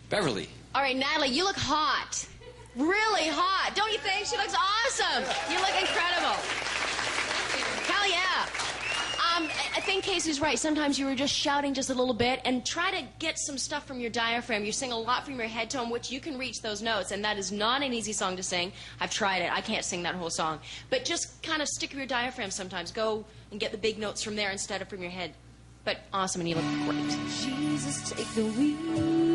Beverly. All right, Natalie, you look hot. Really hot. Don't you think? She looks awesome. You look incredible. Hell yeah. I think Casey's right. Sometimes you were just shouting just a little bit, and try to get some stuff from your diaphragm. You sing a lot from your head tone, which you can reach those notes, and that is not an easy song to sing. I've tried it. I can't sing that whole song. But just kind of stick with your diaphragm sometimes. Go and get the big notes from there instead of from your head. But awesome, and you look great. Jesus, take the wheel.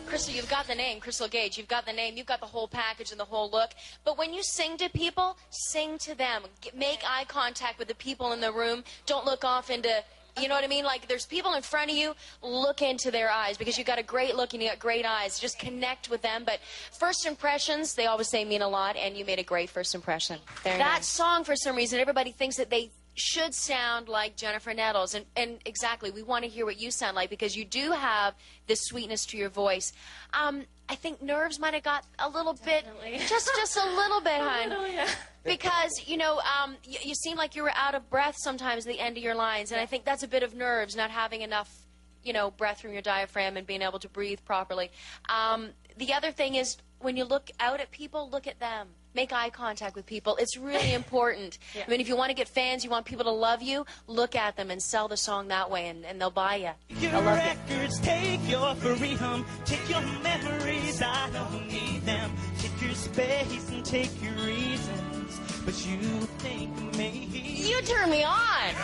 Crystal, you've got the name, Crystal Gage. You've got the name, you've got the whole package and the whole look. But when you sing to people, sing to them. Make eye contact with the people in the room. Don't look off into, you know what I mean? Like, there's people in front of you, look into their eyes, because you've got a great look and you've got great eyes. Just connect with them. But first impressions, they always say mean a lot, and you made a great first impression. That song, for some reason, everybody thinks that they should sound like Jennifer Nettles, and exactly, we want to hear what you sound like, because you do have this sweetness to your voice. I think nerves might have got a little bit, just a little bit, hon. Yeah. Because, you know, you seem like you were out of breath sometimes at the end of your lines, and I think that's a bit of nerves, not having enough, you know, breath from your diaphragm and being able to breathe properly. The other thing is, when you look out at people, look at them. Make eye contact with people. It's really important. Yeah. I mean, if you want to get fans, you want people to love you, look at them and sell the song that way, and they'll buy you. Your records take your freedom, take your memories, I don't need them. Take your space and take your reasons, but you think maybe... You turn me on!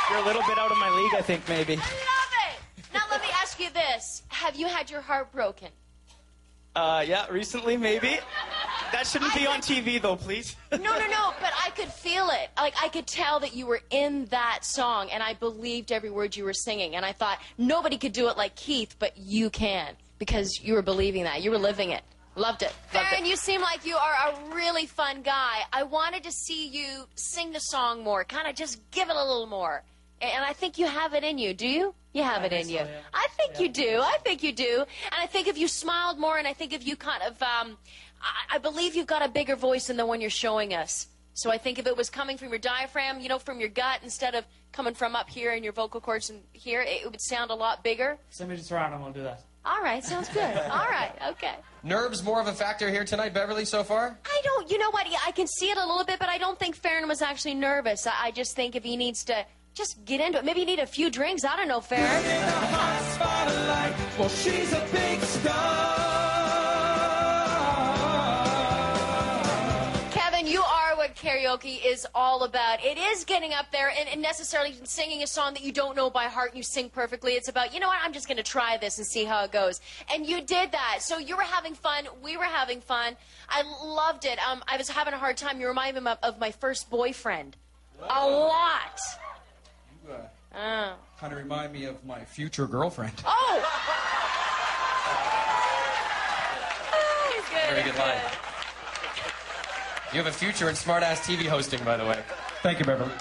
You're a little bit out of my league, I think, maybe. I love it! Now let me ask you this. Have you had your heart broken? Yeah, recently, maybe. That shouldn't be on TV, though, please. No, but I could feel it. Like, I could tell that you were in that song, and I believed every word you were singing. And I thought, nobody could do it like Keith, but you can, because you were believing that. You were living it. Loved it. Farron, you seem like you are a really fun guy. I wanted to see you sing the song more, kind of just give it a little more. And I think you have it in you. Do you? You have it in you. So, yeah. I think you do. I think you do. And I think if you smiled more, and I think if you kind of, I believe you've got a bigger voice than the one you're showing us. So I think if it was coming from your diaphragm, you know, from your gut, instead of coming from up here in your vocal cords and here, it would sound a lot bigger. Send me just around, I'm going to do that. All right, sounds good. All right, okay. Nerves more of a factor here tonight, Beverly, so far? I don't, you know what, I can see it a little bit, but I don't think Farron was actually nervous. I just think if he needs to just get into it. Maybe you need a few drinks. I don't know, Farron. Well, she's a big star. Kevin, you are what karaoke is all about. It is getting up there and necessarily singing a song that you don't know by heart and you sing perfectly. It's about, you know what, I'm just going to try this and see how it goes. And you did that. So you were having fun. We were having fun. I loved it. I was having a hard time. You remind me of my first boyfriend. A lot. Kind of remind me of my future girlfriend. Oh! Very good line. You have a future in smart-ass TV hosting, by the way. Thank you, Beverly.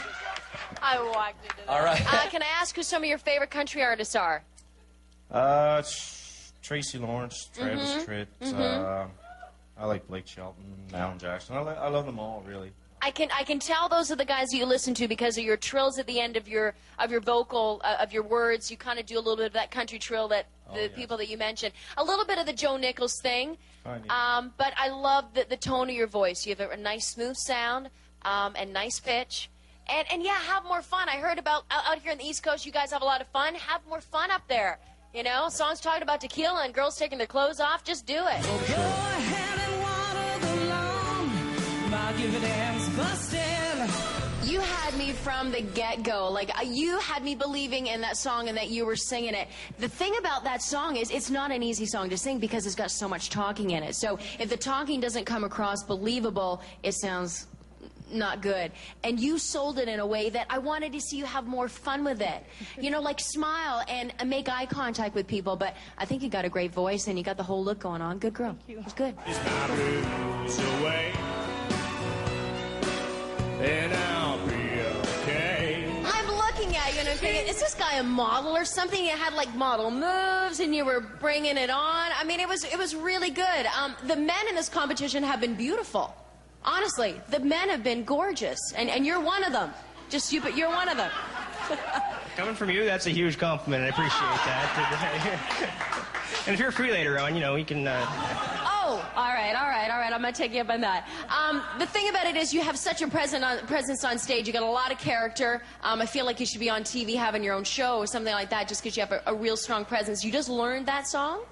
I walked into that. All right. Can I ask who some of your favorite country artists are? Tracy Lawrence, Travis Tritt. I like Blake Shelton, Alan Jackson. I love them all, really. I can tell those are the guys that you listen to because of your trills at the end of your vocal of your words. You kind of do a little bit of that country trill that people that you mentioned. A little bit of the Joe Nichols thing. But I love the tone of your voice. You have a nice smooth sound and nice pitch. And yeah, have more fun. I heard about out here on the East Coast, you guys have a lot of fun. Have more fun up there. You know, songs talking about tequila and girls taking their clothes off. Just do it. Go ahead and water the lawn. My giving hands busted. You had me from the get-go. Like, you had me believing in that song and that you were singing it. The thing about that song is it's not an easy song to sing because it's got so much talking in it. So if the talking doesn't come across believable, it sounds not good. And you sold it in a way that I wanted to see you have more fun with it. You know, like smile and make eye contact with people. But I think you got a great voice and you got the whole look going on. Good girl. It was good. Away, and I'll be okay. I'm looking at you and I'm thinking, is this guy a model or something? You had like model moves and you were bringing it on. I mean, it was really good. The men in this competition have been beautiful. Honestly, the men have been gorgeous, and you're one of them. Just you, but you're one of them. Coming from you, that's a huge compliment. I appreciate that. And if you're free later on, you know, we can... Oh, all right. I'm going to take you up on that. The thing about it is you have such a presence on stage. You got a lot of character. I feel like you should be on TV having your own show or something like that just because you have a real strong presence. You just learned that song?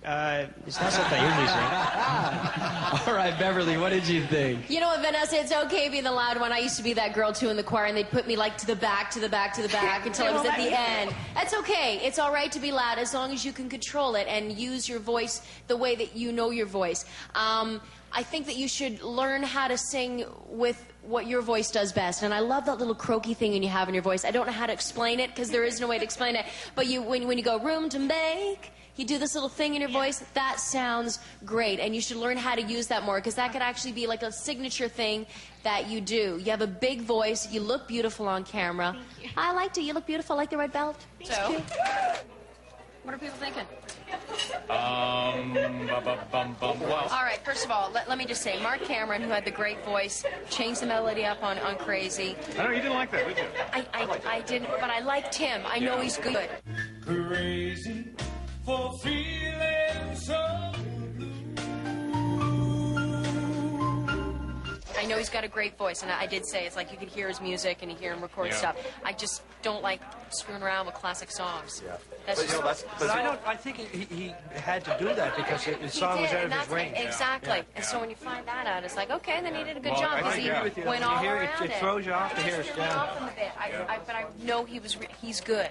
It's not something I usually sing. All right, Beverly, what did you think? You know what, Vanessa, it's okay being the loud one. I used to be that girl, too, in the choir, and they'd put me, like, to the back until I was at the end. That's okay. It's all right to be loud as long as you can control it and use your voice the way that you know your voice. I think that you should learn how to sing with what your voice does best. And I love that little croaky thing you have in your voice. I don't know how to explain it because there is no way to explain it. But when you go, room to make... You do this little thing in your voice, that sounds great. And you should learn how to use that more because that could actually be like a signature thing that you do. You have a big voice. You look beautiful on camera. Thank you. I liked it. You look beautiful. I like the red belt. Thank you. What are people thinking? Well, All right, first of all, let me just say, Mark Cameron, who had the great voice, changed the melody up on Crazy. I know, you didn't like that, did you? I didn't, but I liked him. I know he's good. Crazy for feeling so I know he's got a great voice, and I did say it's like you could hear his music and you hear him record stuff. I just don't like screwing around with classic songs. Yeah. That's just, But I think he had to do that because his song was out of his range. Exactly. And so when you find that out, it's like, okay, then he did a good job because he went all around it throws you off to hear it. It threw me off a bit. But I know he's good.